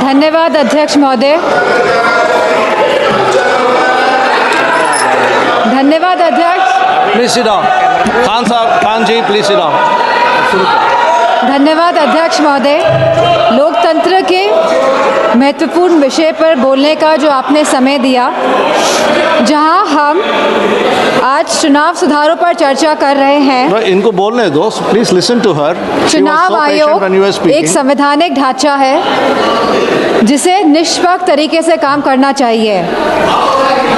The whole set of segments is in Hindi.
धन्यवाद अध्यक्ष महोदय। धन्यवाद अध्यक्ष। Please sit down. Khan sahab, Khan ji please sit down. धन्यवाद अध्यक्ष महोदय। लोकतंत्र के महत्वपूर्ण विषय पर बोलने का जो आपने समय दिया, जहां हम आज चुनाव सुधारों पर चर्चा कर रहे हैं। इनको बोलने दो, प्लीज लिसन टू हर। चुनाव आयोग एक संवैधानिक ढांचा है जिसे निष्पक्ष तरीके से काम करना चाहिए,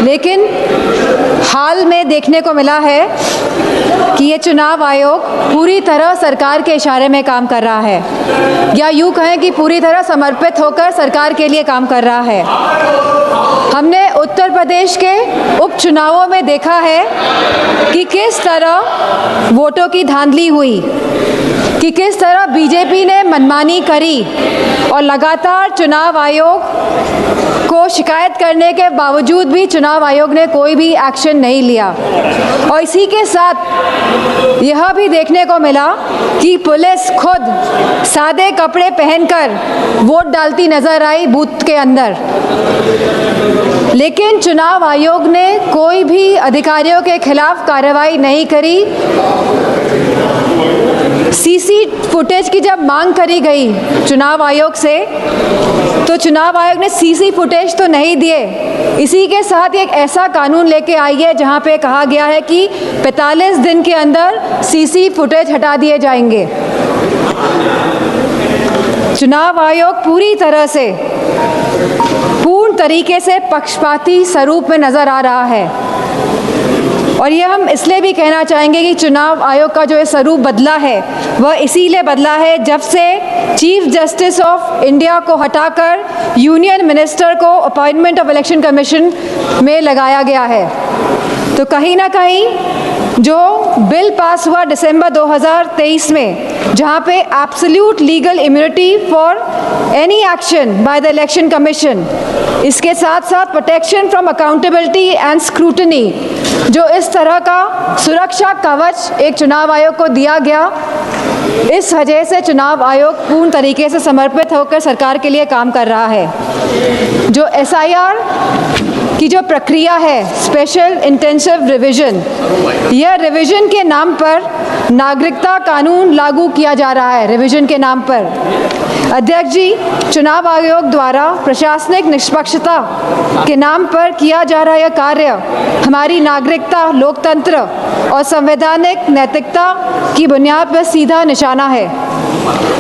लेकिन हाल में देखने को मिला है कि ये चुनाव आयोग पूरी तरह सरकार के इशारे में काम कर रहा है, या यूँ कहें कि पूरी तरह समर्पित होकर सरकार के लिए काम कर रहा है। हमने उत्तर प्रदेश के उपचुनावों में देखा है कि किस तरह वोटों की धांधली हुई, कि किस तरह बीजेपी ने मनमानी करी और लगातार चुनाव आयोग को शिकायत करने के बावजूद भी चुनाव आयोग ने कोई भी एक्शन नहीं लिया। और इसी के साथ यह भी देखने को मिला कि पुलिस खुद सादे कपड़े पहनकर वोट डालती नजर आई बूथ के अंदर, लेकिन चुनाव आयोग ने कोई भी अधिकारियों के खिलाफ कार्रवाई नहीं करी। सीसी फुटेज की जब मांग करी गई चुनाव आयोग से, तो चुनाव आयोग ने सीसी फुटेज तो नहीं दिए। इसी के साथ एक ऐसा कानून लेके आई है जहां पे कहा गया है कि 45 दिन के अंदर सीसी फुटेज हटा दिए जाएंगे। चुनाव आयोग पूरी तरह से पूर्ण तरीके से पक्षपाती स्वरूप में नजर आ रहा है, और ये हम इसलिए भी कहना चाहेंगे कि चुनाव आयोग का जो ये स्वरूप बदला है वह इसीलिए बदला है जब से चीफ जस्टिस ऑफ इंडिया को हटाकर यूनियन मिनिस्टर को अपॉइंटमेंट ऑफ इलेक्शन कमीशन में लगाया गया है। तो कहीं ना कहीं जो बिल पास हुआ दिसंबर 2023 में, जहां पे absolute legal immunity for any action by the election commission, इसके साथ साथ protection from accountability and scrutiny, जो इस तरह का सुरक्षा कवच एक चुनाव आयोग को दिया गया, इस वजह से चुनाव आयोग पूर्ण तरीके से समर्पित होकर सरकार के लिए काम कर रहा है। जो एसआईआर की जो प्रक्रिया है, स्पेशल इंटेंसिव रिवीजन, यह रिवीजन के नाम पर नागरिकता कानून लागू किया जा रहा है। रिवीजन के नाम पर अध्यक्ष जी, चुनाव आयोग द्वारा प्रशासनिक निष्पक्षता के नाम पर किया जा रहा यह कार्य हमारी नागरिकता, लोकतंत्र और संवैधानिक नैतिकता की बुनियाद पर सीधा निशाना है।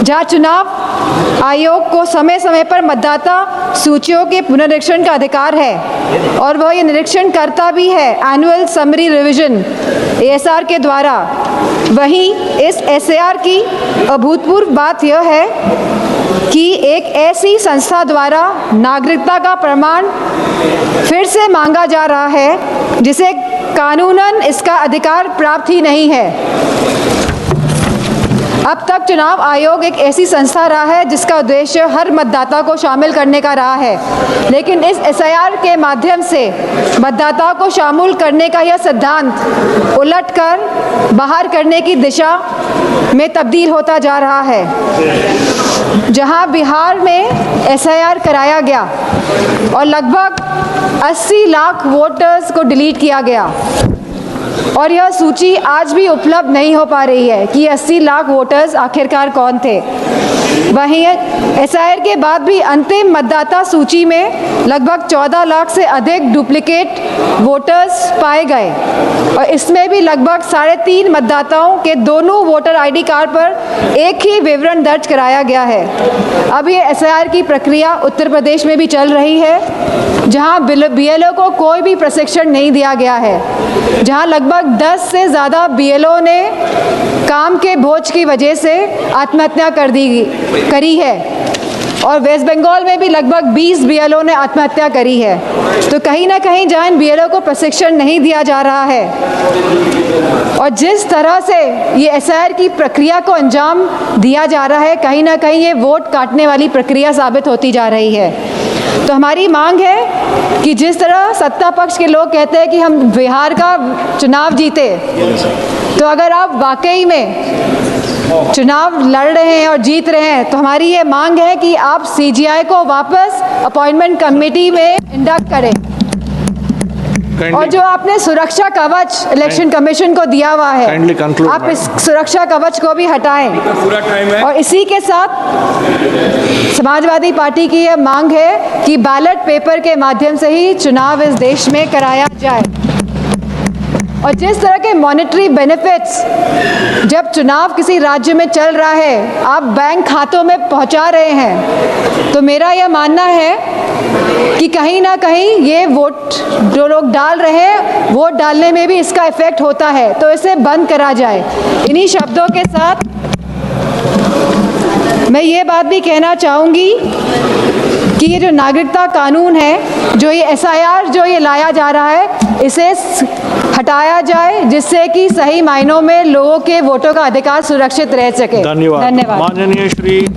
जहाँ चुनाव आयोग को समय समय पर मतदाता सूचियों के पुनरीक्षण का अधिकार है और वह ये निरीक्षण करता भी है एनुअल समरी रिवीजन एएसआर के द्वारा, वहीं इस एसआर की अभूतपूर्व बात यह है कि एक ऐसी संस्था द्वारा नागरिकता का प्रमाण फिर से मांगा जा रहा है जिसे कानूनन इसका अधिकार प्राप्त ही नहीं है। अब तक चुनाव आयोग एक ऐसी संस्था रहा है जिसका उद्देश्य हर मतदाता को शामिल करने का रहा है, लेकिन इस एसआईआर के माध्यम से मतदाता को शामिल करने का यह सिद्धांत उलटकर बाहर करने की दिशा में तब्दील होता जा रहा है। जहां बिहार में एसआईआर कराया गया और लगभग 80 लाख वोटर्स को डिलीट किया गया, और यह सूची आज भी उपलब्ध नहीं हो पा रही है कि 80 लाख वोटर्स आखिरकार कौन थे। वहीं एसआईआर के बाद भी अंतिम मतदाता सूची में लगभग 14 लाख से अधिक डुप्लीकेट वोटर्स पाए गए, और इसमें भी लगभग 3.5 मतदाताओं के दोनों वोटर आईडी कार्ड पर एक ही विवरण दर्ज कराया गया है। अब ये एसआईआर की प्रक्रिया उत्तर प्रदेश में भी चल रही है, जहां बीएलओ को कोई भी प्रशिक्षण नहीं दिया गया है, जहां लगभग 10 से ज़्यादा बीएलओ ने काम के बोझ की वजह से आत्महत्या करी है, और वेस्ट बंगाल में भी लगभग 20 बीएलओ ने आत्महत्या करी है। तो कहीं ना कहीं जहां इन बीएलओ को प्रशिक्षण नहीं दिया जा रहा है और जिस तरह से ये एसआईआर की प्रक्रिया को अंजाम दिया जा रहा है, कहीं ना कहीं ये वोट काटने वाली प्रक्रिया साबित होती जा रही है। तो हमारी मांग है कि जिस तरह सत्ता पक्ष के लोग कहते हैं कि हम बिहार का चुनाव जीते, तो अगर आप वाकई में चुनाव लड़ रहे हैं और जीत रहे हैं, तो हमारी ये मांग है कि आप सीजीआई को वापस अपॉइंटमेंट कमेटी में इंडक्ट करें। और जो आपने सुरक्षा कवच इलेक्शन कमीशन को दिया हुआ है, Kindly conclude, आप इस madam. सुरक्षा कवच को भी हटाएं। पूरा टाइम है। और इसी के साथ समाजवादी पार्टी की यह मांग है कि बैलेट पेपर के माध्यम से ही चुनाव इस देश में कराया जाए। और जिस तरह के मॉनेटरी बेनिफिट्स जब चुनाव किसी राज्य में चल रहा है आप बैंक खातों में पहुंचा रहे हैं, तो मेरा यह मानना है कि कहीं ना कहीं ये वोट जो लोग डाल रहे हैं, वोट डालने में भी इसका इफेक्ट होता है, तो इसे बंद करा जाए। इन्हीं शब्दों के साथ मैं ये बात भी कहना चाहूँगी कि ये जो नागरिकता कानून है, जो ये एसआईआर जो ये लाया जा रहा है, इसे हटाया जाए, जिससे कि सही मायनों में लोगों के वोटों का अधिकार सुरक्षित रह सके। धन्यवाद। धन्यवाद। माननीय श्री